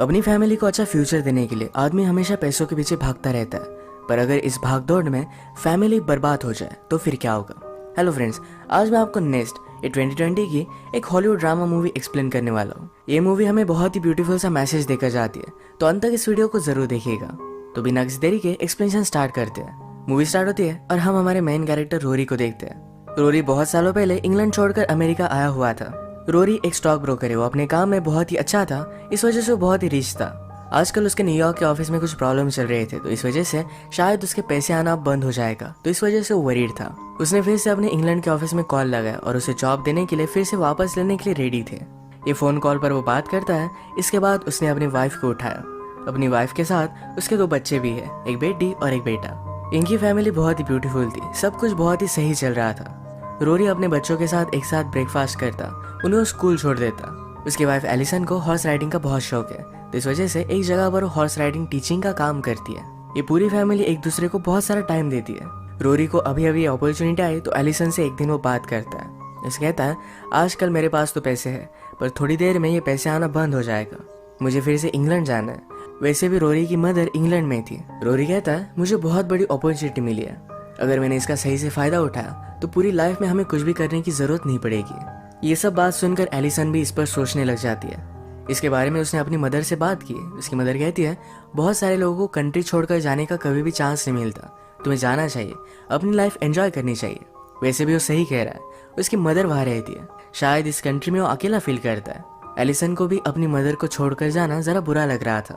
अपनी फैमिली को अच्छा फ्यूचर देने के लिए आदमी हमेशा पैसों के पीछे भागता रहता है, पर अगर इस भागदौड़ में फैमिली बर्बाद हो जाए तो फिर क्या होगा। हेलो फ्रेंड्स, आज मैं आपको नेक्स्ट 2020 की एक हॉलीवुड ड्रामा मूवी एक्सप्लेन करने वाला हूँ। ये मूवी हमें बहुत ही ब्यूटीफुल सा मैसेज देकर जाती है, तो अंत तक इस वीडियो को जरूर देखिएगा। तो बिना किसी देरी के एक्सप्लेनेशन स्टार्ट करते हैं। मूवी स्टार्ट होती है और हम हमारे मेन कैरेक्टर रोरी को देखते हैं। रोरी बहुत सालों पहले इंग्लैंड छोड़कर अमेरिका आया हुआ था। रोरी एक स्टॉक ब्रोकर है। वो अपने काम में बहुत ही अच्छा था, इस वजह से वो बहुत ही रिच था। आजकल उसके न्यूयॉर्क के ऑफिस में कुछ प्रॉब्लम चल रहे थे, तो इस वजह से शायद उसके पैसे आना बंद हो जाएगा, तो इस वजह से वो वरीड था। उसने फिर से अपने इंग्लैंड के ऑफिस में कॉल लगाया और उसे जॉब देने के लिए फिर से वापस लेने के लिए रेडी थे। ये फोन कॉल पर वो बात करता है। इसके बाद उसने अपनी वाइफ को उठाया। अपनी वाइफ के साथ उसके 2 बच्चे भी है, एक बेटी और एक बेटा। इनकी फैमिली बहुत ही ब्यूटीफुल थी, सब कुछ बहुत ही सही चल रहा था। रोरी अपने बच्चों के साथ एक साथ ब्रेकफास्ट करता, उन्हें वो स्कूल छोड़ देता। उसकी वाइफ एलिसन को हॉर्स राइडिंग का बहुत शौक है, तो इस वजह से एक जगह पर हॉर्स राइडिंग टीचिंग का काम करती है। ये पूरी फैमिली एक दूसरे को बहुत सारा टाइम देती है। रोरी को अभी अभी अपॉर्चुनिटी आई तो एलिसन से एक दिन वो बात करता है। उसे कहता है, आजकल मेरे पास तो पैसे है, पर थोड़ी देर में ये पैसे आना बंद हो जाएगा, मुझे फिर से इंग्लैंड जाना है। वैसे भी रोरी की मदर इंग्लैंड में थी। रोरी कहता है, मुझे बहुत बड़ी अपॉर्चुनिटी मिली है, अगर मैंने इसका सही से फायदा उठाया तो पूरी लाइफ में हमें कुछ भी करने की जरूरत नहीं पड़ेगी। ये सब बात सुनकर एलिसन भी इस पर सोचने लग जाती है। इसके बारे में उसने अपनी मदर से बात की। उसकी मदर कहती है, बहुत सारे लोगों को कंट्री छोड़कर जाने का कभी भी चांस नहीं मिलता, तुम्हें जाना चाहिए, अपनी लाइफ एंजॉय करनी चाहिए। वैसे भी वो सही कह रहा है। उसकी मदर वहां रहती है, शायद इस कंट्री में वो अकेला फील करता है। एलिसन को भी अपनी मदर को छोड़कर जाना जरा बुरा लग रहा था।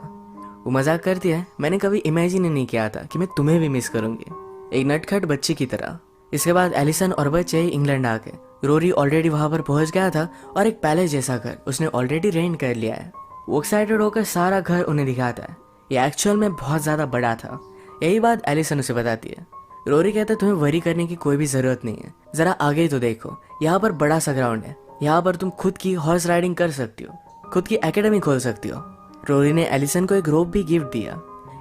वो मजाक करती है, मैंने कभी इमेजिन नहीं किया था कि मैं तुम्हें भी मिस करूंगी, एक नटखट बच्चे की तरह। इसके बाद एलिसन और बच्चे इंग्लैंड आ गए। रोरी ऑलरेडी वहां पर पहुंच गया था और एक पैलेस जैसा घर उसने ऑलरेडी रेंट कर लिया है। वो एक्साइटेड होकर सारा घर उन्हें दिखाता है। ये एक्चुअल में बहुत ज्यादा बड़ा था। यही बात एलिसन उसे बताती है। रोरी कहता है, तुम्हें वरी करने की कोई भी जरूरत नहीं है, जरा आगे तो देखो, यहाँ पर बड़ा सा ग्राउंड है, यहाँ पर तुम खुद की हॉर्स राइडिंग कर सकती हो, खुद की एकेडमी खोल सकती हो। रोरी ने एलिसन को एक रोप भी गिफ्ट दिया।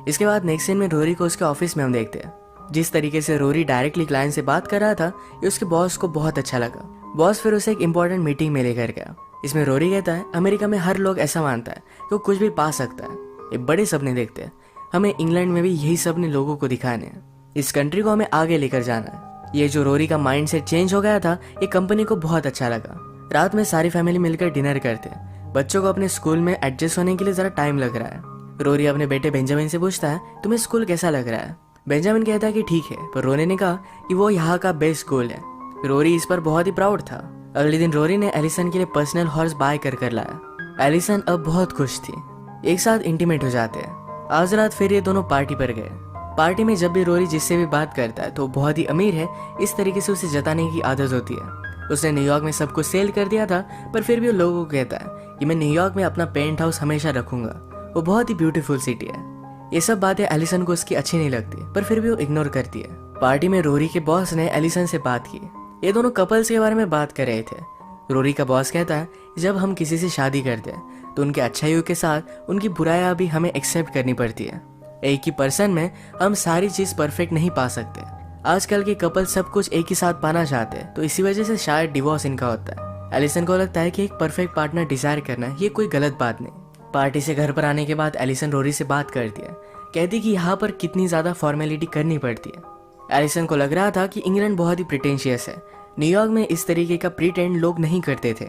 इसके बाद नेक्स्ट सीन में रोरी को उसके ऑफिस में हम देखते हैं। जिस तरीके से रोरी डायरेक्टली क्लाइंट से बात कर रहा था, ये उसके बॉस को बहुत अच्छा लगा। बॉस फिर उसे एक इंपॉर्टेंट मीटिंग में लेकर गया। इसमें रोरी कहता है, अमेरिका में हर लोग ऐसा मानता है कि वो कुछ भी पा सकता है, ये बड़े सपने देखते हैं, हमें इंग्लैंड में भी यही सपने लोगों को दिखाने हैं, इस कंट्री को हमें आगे लेकर जाना है। ये जो रोरी का माइंड सेट चेंज हो गया था, ये कंपनी को बहुत अच्छा लगा। रात में सारी फैमिली मिलकर डिनर करते। बच्चों को अपने स्कूल में एडजस्ट होने के लिए जरा टाइम लग रहा है। रोरी अपने बेटे बेंजामिन से पूछता है, तुम्हें स्कूल कैसा लग रहा है। बेंजामिन कहता है कि ठीक है, पर रोरी ने कहा कि वो यहाँ का बेस्ट स्कूल है। रोरी इस पर बहुत ही प्राउड था। अगले दिन रोरी ने एलिसन के लिए पर्सनल हॉर्स बाय कर लाया। एलिसन अब बहुत खुश थी। एक साथ इंटीमेट हो जाते हैं। आज रात फिर ये दोनों पार्टी पर गए। पार्टी में जब भी रोरी जिससे भी बात करता है तो बहुत ही अमीर है, इस तरीके से उसे जताने की आदत होती है। उसने न्यूयॉर्क में सब कुछ सेल कर दिया था, पर फिर भी वो लोगों को कहता है कि मैं न्यूयॉर्क में अपना पेंट हाउस हमेशा रखूंगा, वो बहुत ही ब्यूटीफुल सिटी है। ये सब बातें एलिसन को उसकी अच्छी नहीं लगती, पर फिर भी वो इग्नोर करती है। पार्टी में रोरी के बॉस ने एलिसन से बात की। ये दोनों कपल्स के बारे में बात कर रहे थे। रोरी का बॉस कहता है, जब हम किसी से शादी करते हैं तो उनके अच्छाइयों के साथ उनकी बुराइयां भी हमें एक्सेप्ट करनी पड़ती है। एक ही पर्सन में हम सारी चीज परफेक्ट नहीं पा सकते। आजकल के कपल सब कुछ एक ही साथ पाना चाहते हैं, तो इसी वजह से शायद डिवोर्स इनका होता है। एलिसन को लगता है कि एक परफेक्ट पार्टनर डिजायर करना ये कोई गलत बात नहीं। पार्टी से घर पर आने के बाद एलिसन रोरी से बात करती है, कहती कि यहाँ पर कितनी ज्यादा फॉर्मेलिटी करनी पड़ती है। एलिसन को लग रहा था कि इंग्लैंड बहुत ही प्रिटेंशियस है, न्यूयॉर्क में इस तरीके का प्रीटेंड लोग नहीं करते थे।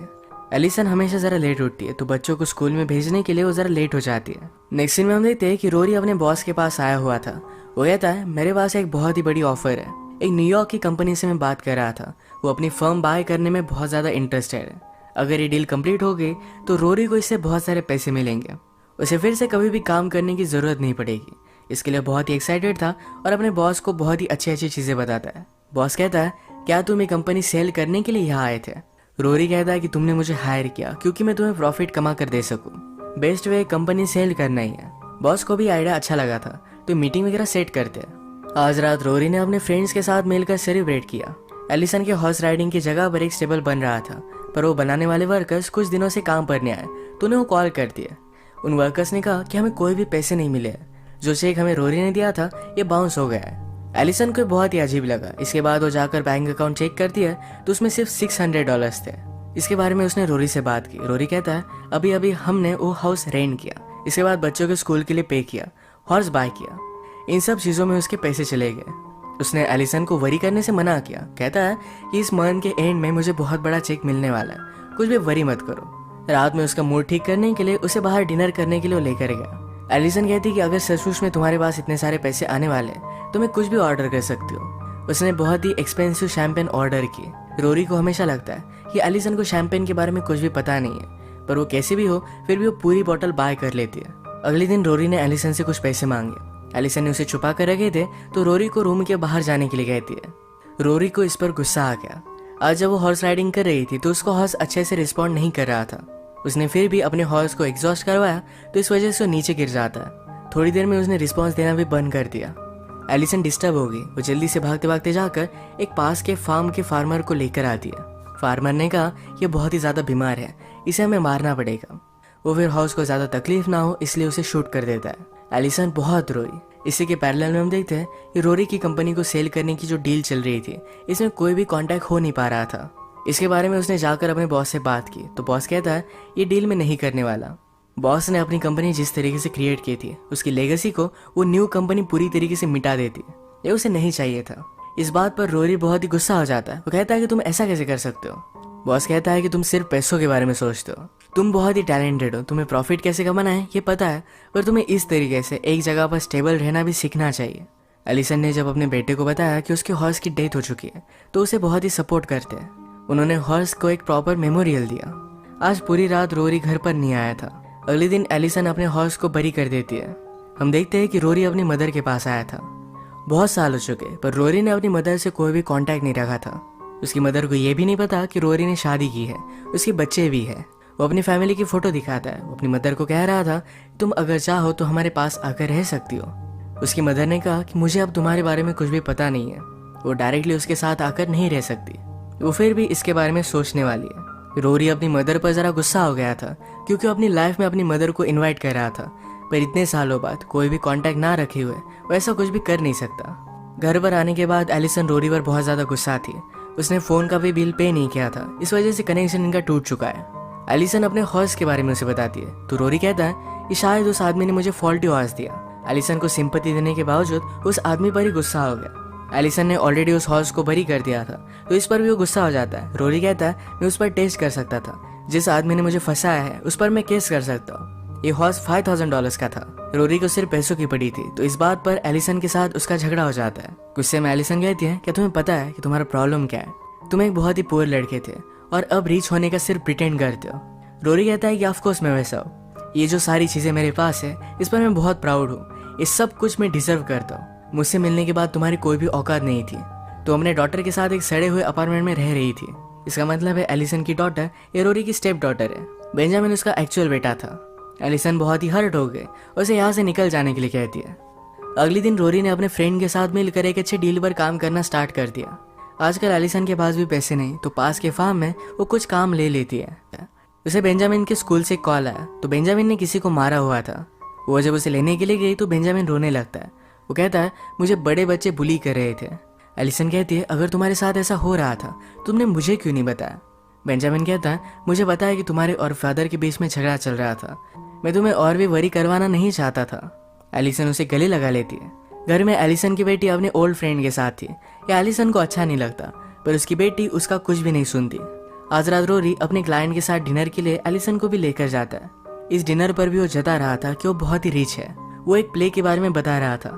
एलिसन हमेशा जरा लेट उठती है, तो बच्चों को स्कूल में भेजने के लिए वो जरा लेट हो जाती है। नेक्स्ट सीन में हम देखते हैं कि रोरी अपने बॉस के पास आया हुआ था। वो कहता है, मेरे पास एक बहुत ही बड़ी ऑफर है। एक न्यूयॉर्क की कंपनी से मैं बात कर रहा था, वो अपनी फर्म बाय करने में बहुत ज्यादा इंटरेस्टेड है। अगर ये डील कंप्लीट हो गई तो रोरी को इससे बहुत सारे पैसे मिलेंगे, उसे फिर से कभी भी काम करने की जरूरत नहीं पड़ेगी। इसके लिए बहुत ही एक्साइटेड था और अपने बॉस को बहुत ही अच्छी अच्छी चीजें बताता है। बॉस कहता है, क्या तुम ये कंपनी सेल करने के लिए यहाँ आए थे। रोरी कहता है कि तुमने मुझे हायर किया क्योंकि मैं तुम्हें प्रॉफिट कमा कर दे सकूं। बेस्ट वे कंपनी सेल करना ही है। बॉस को भी आइडिया अच्छा लगा था, तो मीटिंग वगैरह सेट करते हैं। आज रात रोरी ने अपने फ्रेंड्स के साथ मिलकर सेलिब्रेट किया। एलिसन के हॉर्स राइडिंग की जगह पर एक स्टेबल बन रहा था, पर वो बनाने वाले वर्कर्स कुछ दिनों से काम पर नहीं आए, तो उन्हें वो कॉल कर दिया। उन वर्कर्स ने कहा कि हमें कोई भी पैसे नहीं मिले, जो चेक हमें रोरी ने दिया था ये बाउंस हो गया है। एलिसन को बहुत ही अजीब लगा। इसके बाद वो जाकर बैंक अकाउंट चेक करती है तो उसमें सिर्फ $600 थे। इसके बारे में उसने रोरी से बात की। रोरी कहता है, अभी अभी हमने वो हाउस रेंट किया, इसके बाद बच्चों के स्कूल के लिए पे किया, हॉर्स बाय किया। इन सब चीज़ों में उसके पैसे चले गए। उसने एलिसन को वरी करने से मना किया। कहता है कि इस मंथ के एंड में मुझे बहुत बड़ा चेक मिलने वाला है, कुछ भी वरी मत करो। रात में उसका मूड ठीक करने के लिए उसे बाहर डिनर करने के लिए लेकर गया। एलिसन कहती कि अगर सचमुच में तुम्हारे पास इतने सारे पैसे आने वाले हैं तो मैं कुछ भी ऑर्डर कर सकती हूँ। उसने बहुत ही एक्सपेंसिव शैम्पेन ऑर्डर की। रोरी को हमेशा लगता है कि एलिसन को शैम्पेन के बारे में कुछ भी पता नहीं है, पर वो कैसे भी हो फिर भी वो पूरी बोतल बाय कर लेती है। अगले दिन रोरी ने एलिसन से कुछ पैसे मांगे। एलिसन ने उसे छुपा कर रखे थे तो रोरी को रूम के बाहर जाने के लिए कहती है। रोरी को इस पर गुस्सा आ गया। आज जब वो हॉर्स राइडिंग कर रही थी तो उसका हॉर्स अच्छे से रिस्पॉन्ड नहीं कर रहा था। उसने फिर भी अपने हॉर्स को एग्जॉस्ट करवाया तो इस वजह से वो नीचे गिर जाता है। थोड़ी देर में उसने रिस्पॉन्स देना भी बंद कर दिया। एलिसन डिस्टर्ब हो गई। वो जल्दी से भागते भागते जाकर एक पास के फार्म के फार्मर को लेकर आती है। फार्मर ने कहा ये बहुत ही ज़्यादा बीमार है, इसे हमें मारना पड़ेगा। वो फिर हॉर्स को ज़्यादा तकलीफ ना हो इसलिए उसे शूट कर देता है। एलिसन बहुत रोई। इसी के पैरेलल में हम देखते हैं कि रोरी की कंपनी को सेल करने की जो डील चल रही थी इसमें कोई भी कांटेक्ट हो नहीं पा रहा था। इसके बारे में उसने जाकर अपने बॉस से बात की तो बॉस कहता है ये डील में नहीं करने वाला। बॉस ने अपनी कंपनी जिस तरीके से क्रिएट की थी उसकी लेगेसी को वो न्यू कंपनी पूरी तरीके से मिटा देती। ये उसे नहीं चाहिए था। इस बात पर रोरी बहुत ही गुस्सा हो जाता है। वो कहता है कि तुम ऐसा कैसे कर सकते हो। बॉस कहता है कि तुम सिर्फ पैसों के बारे में सोचते हो, तुम बहुत ही टैलेंटेड हो, तुम्हें प्रॉफिट कैसे कमाना है ये पता है, पर तुम्हें इस तरीके से एक जगह पर स्टेबल रहना भी सीखना चाहिए। एलिसन ने जब अपने बेटे को बताया कि उसके हॉर्स की डेथ हो चुकी है तो उसे बहुत ही सपोर्ट करते हैं। उन्होंने हॉर्स को एक प्रॉपर मेमोरियल दिया। आज पूरी रात रोरी घर पर नहीं आया था। अगले दिन एलिसन अपने हॉर्स को बरी कर देती है। हम देखते हैं कि रोरी अपनी मदर के पास आया था। बहुत साल हो चुके पर रोरी ने अपनी मदर से कोई भी कांटेक्ट नहीं रखा था। उसकी मदर को यह भी नहीं पता कि रोरी ने शादी की है, उसके बच्चे भी हैं। वो अपनी फैमिली की फोटो दिखाता है। वो अपनी मदर को कह रहा था तुम अगर चाहो तो हमारे पास आकर रह सकती हो। उसकी मदर ने कहा कि मुझे अब तुम्हारे बारे में कुछ भी पता नहीं है। वो डायरेक्टली उसके साथ आकर नहीं रह सकती। वो फिर भी इसके बारे में सोचने वाली है। रोरी अपनी मदर पर जरा गुस्सा हो गया था क्योंकि वो अपनी लाइफ में अपनी मदर को इन्वाइट कर रहा था, पर इतने सालों बाद कोई भी कॉन्टैक्ट ना रखे हुए वो ऐसा कुछ भी कर नहीं सकता। घर पर आने के बाद एलिसन रोरी पर बहुत ज़्यादा गुस्सा थी। उसने फ़ोन का भी बिल पे नहीं किया था, इस वजह से कनेक्शन इनका टूट चुका है। एलिसन अपने हॉर्स के बारे में उसे बताती है तो रोरी कहता है कि शायद उस आदमी ने मुझे फॉल्टी हॉर्स दिया। एलिसन को सिंपैथी देने के बावजूद उस आदमी पर ही गुस्सा हो गया। एलिसन ने ऑलरेडी उस हॉर्स को बरी कर दिया था तो इस पर भी वो गुस्सा हो जाता है। रोरी कहता है मैं उस पर टेस्ट कर सकता था, जिस आदमी ने मुझे फंसाया है उस पर मैं केस कर सकता हूँ। ये हॉर्स $5,000 का था। रोरी को सिर्फ पैसों की पड़ी थी तो इस बात पर एलिसन के साथ उसका झगड़ा हो जाता है। गुस्से में एलिसन कहती है क्या तुम्हें पता है कि तुम्हारा प्रॉब्लम क्या है? तुम एक बहुत ही पुअर लड़के थे और अब रीच होने का सिर्फ प्रिटेंड करते हो। रोरी कहता है कि ऑफ कोर्स मैं वैसा हूँ। ये जो सारी चीजें मेरे पास है इस पर मैं बहुत प्राउड हूँ। ये सब कुछ मैं डिजर्व करता हूँ। मुझसे मिलने के बाद तुम्हारी कोई भी औकात नहीं थी। तो अपने डॉटर के साथ एक सड़े हुए अपार्टमेंट में रह रही थी। इसका मतलब है एलिसन की डॉटर ये रोरी की स्टेप डॉटर है। बेंजामिन उसका एक्चुअल बेटा था। एलिसन बहुत ही हर्ट हो गए, उसे यहाँ से निकल जाने के लिए कहती है। अगले दिन रोरी ने अपने फ्रेंड के साथ मिलकर एक अच्छे डील पर काम करना स्टार्ट कर दिया। आजकल एलिसन के पास भी पैसे नहीं तो पास के फार्म में वो कुछ काम ले लेती है। उसे बेंजामिन के स्कूल से कॉल आया तो बेंजामिन ने किसी को मारा हुआ था। वो जब उसे लेने के लिए गई तो बेंजामिन रोने लगता है। वो कहता है मुझे बड़े बच्चे बुली कर रहे थे। एलिसन कहती है अगर तुम्हारे साथ ऐसा हो रहा था तुमने मुझे क्यों नहीं बताया? बेंजामिन कहता है मुझे पता है कि तुम्हारे और फादर के बीच में झगड़ा चल रहा था। मैं तुम्हें और भी वरी करवाना नहीं चाहता था। एलिसन उसे गले लगा लेती है। घर में एलिसन की बेटी अपने ओल्ड फ्रेंड के साथ थी। ये एलिसन को अच्छा नहीं लगता पर उसकी बेटी उसका कुछ भी नहीं सुनती। आज रात रोरी अपने क्लाइंट के साथ डिनर के लिए एलिसन को भी लेकर जाता है। इस डिनर पर भी वो जता रहा था कि वो बहुत ही रिच है। वो एक प्ले के बारे में बता रहा था।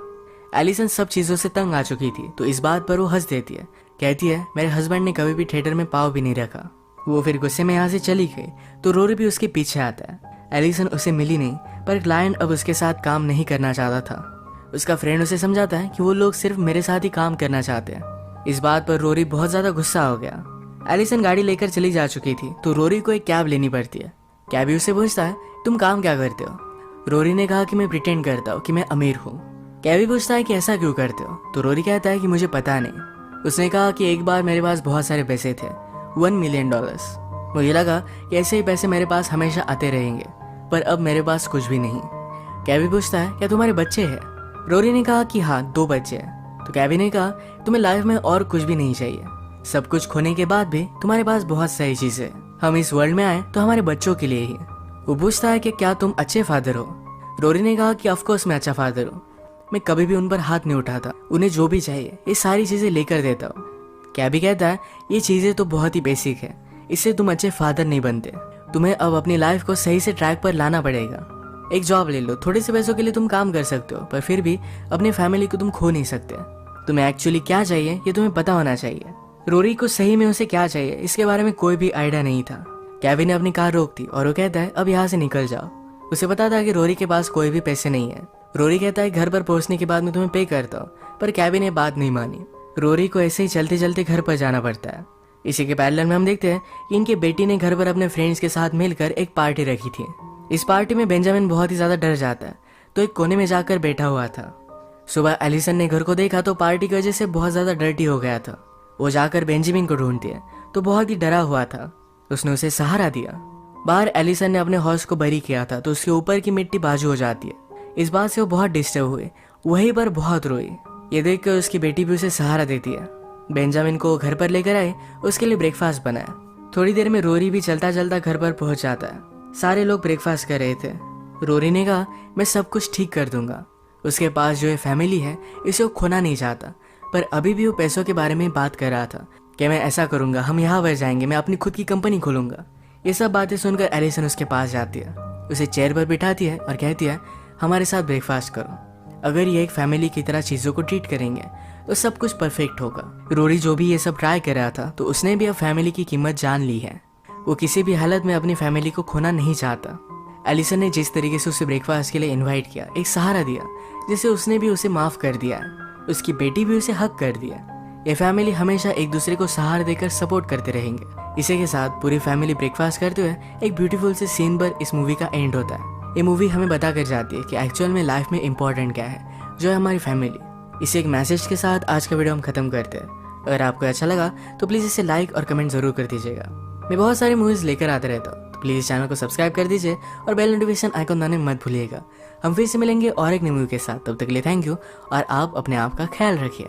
एलिसन सब चीज़ों से तंग आ चुकी थी तो इस बात पर वो हंस देती है। कहती है मेरे हस्बैंड ने कभी भी थिएटर में पाँव भी नहीं रखा। वो फिर गुस्से में यहाँ से चली गई तो रोरी भी उसके पीछे आता है। एलिसन उसे मिली नहीं पर क्लाइंट अब उसके साथ काम नहीं करना चाहता था। उसका फ्रेंड उसे समझाता है कि वो लोग सिर्फ मेरे साथ ही काम करना चाहते हैं। इस बात पर रोरी बहुत ज़्यादा गुस्सा हो गया। एलिसन गाड़ी लेकर चली जा चुकी थी तो रोरी को एक कैब लेनी पड़ती है। कैबी उसे पूछता है तुम काम क्या करते हो? रोरी ने कहा कि मैं प्रिटेंड करता हूँ कि मैं अमीर हूँ। कैबी पूछता है कि ऐसा क्यों करते हो? तो रोरी कहता है कि मुझे पता नहीं। उसने कहा कि एक बार मेरे पास बहुत सारे पैसे थे, $1 मिलियन। मुझे लगा कि ऐसे ही पैसे मेरे पास हमेशा आते रहेंगे पर अब मेरे पास कुछ भी नहीं। कैबी पूछता है क्या तुम्हारे बच्चे हैं? रोरी ने कहा कि हाँ 2 बच्चे हैं। तो कैबी ने कहा तुम्हें लाइफ में और कुछ भी नहीं चाहिए। सब कुछ खोने के बाद भी तुम्हारे पास बहुत सारी चीजें। हम इस वर्ल्ड में आए तो हमारे बच्चों के लिए ही। वो पूछता है कि क्या तुम अच्छे फादर हो? रोरी ने कहा कि ऑफकोर्स मैं अच्छा फादर हूँ, मैं कभी भी उन पर हाथ नहीं उठाता, उन्हें जो भी चाहिए ये सारी चीज़ें लेकर देता हूँ। कैबी कहता है ये चीज़ें तो बहुत ही बेसिक है, इससे तुम अच्छे फादर नहीं बनते, तुम्हें अब अपनी लाइफ को सही से ट्रैक पर लाना पड़ेगा। एक जॉब ले लो, थोड़े से पैसों के लिए तुम काम कर सकते हो, पर फिर भी अपनी फैमिली को तुम खो नहीं सकते। तुम्हें एक्चुअली क्या चाहिए ये तुम्हें पता होना चाहिए। रोरी को सही में उसे क्या चाहिए इसके बारे में कोई भी आइडिया नहीं था। कैबी ने अपनी कार रोक दी और वो कहता है अब यहाँ से निकल जाओ। उसे पता था कि रोरी के पास कोई भी पैसे नहीं है। रोरी कहता है घर पर पहुंचने के बाद मैं तुम्हें पे करता हूँ, पर कैबी ने बात नहीं मानी। रोरी को ऐसे ही चलते चलते घर पर जाना पड़ता है। इसी के पैरेलल में हम देखते हैं कि इनकी बेटी ने घर पर अपने फ्रेंड्स के साथ मिलकर एक पार्टी रखी थी। इस पार्टी में बेंजामिन बहुत ही ज्यादा डर जाता है, तो एक कोने में जाकर बैठा हुआ था। सुबह एलिसन ने घर को देखा तो पार्टी की वजह से बहुत ज्यादा डर्टी हो गया था। वो जाकर बेंजामिन को ढूंढती है तो बहुत ही डरा हुआ था। उसने उसे सहारा दिया। बाहर एलिसन ने अपने हॉर्स को बरी किया था तो उसके ऊपर की मिट्टी बाजू हो जाती है। इस बात से वो बहुत डिस्टर्ब हुए, वहीं पर बहुत रोई। ये देखकर उसकी बेटी भी उसे सहारा देती है। बेंजामिन को घर पर लेकर आए, उसके लिए ब्रेकफास्ट बनाया। थोड़ी देर में रोरी भी चलता चलता घर पर पहुंच जाता है। सारे लोग ब्रेकफास्ट कर रहे थे। रोरी ने कहा मैं सब कुछ ठीक कर दूंगा। उसके पास जो है फैमिली है इसे वो खोना नहीं चाहता, पर अभी भी वो पैसों के बारे में बात कर रहा था कि मैं ऐसा करूंगा, हम यहाँ पर जाएंगे, मैं अपनी खुद की कंपनी खोलूंगा। ये सब बातें सुनकर एलिसन उसके पास जाती है, उसे चेयर पर बिठाती है और कहती है हमारे साथ ब्रेकफास्ट करो। अगर ये एक फैमिली की तरह चीज़ों को ट्रीट करेंगे तो सब कुछ परफेक्ट होगा। रोरी जो भी ये सब ट्राई कर रहा था तो उसने भी अब फैमिली की कीमत जान ली है। वो किसी भी हालत में अपनी फैमिली को खोना नहीं चाहता। एलिसन ने जिस तरीके से उसे ब्रेकफास्ट के लिए इनवाइट किया, एक सहारा दिया, जिसे उसने भी उसे माफ कर दिया। उसकी बेटी भी उसे हक कर दिया। ये फैमिली हमेशा एक दूसरे को सहारा देकर सपोर्ट करते रहेंगे। इसी के साथ पूरी फैमिली ब्रेकफास्ट करते हुए एक ब्यूटीफुल से सीन पर इस मूवी का एंड होता है। ये मूवी हमें बता कर जाती है कि एक्चुअल में लाइफ में इंपॉर्टेंट क्या है, जो है हमारी फैमिली। इसे एक मैसेज के साथ आज का वीडियो हम खत्म करते हैं। अगर आपको अच्छा लगा तो प्लीज़ इसे लाइक और कमेंट जरूर कर दीजिएगा। मैं बहुत सारी मूवीज़ लेकर आते रहता हूँ, तो प्लीज़ चैनल को सब्सक्राइब कर दीजिए और बेल नोटिफिकेशन आइकन दबाना मत भूलिएगा। हम फिर से मिलेंगे और एक नई मूवी के साथ। तब तक के लिए थैंक यू और आप अपने आप का ख्याल रखिए।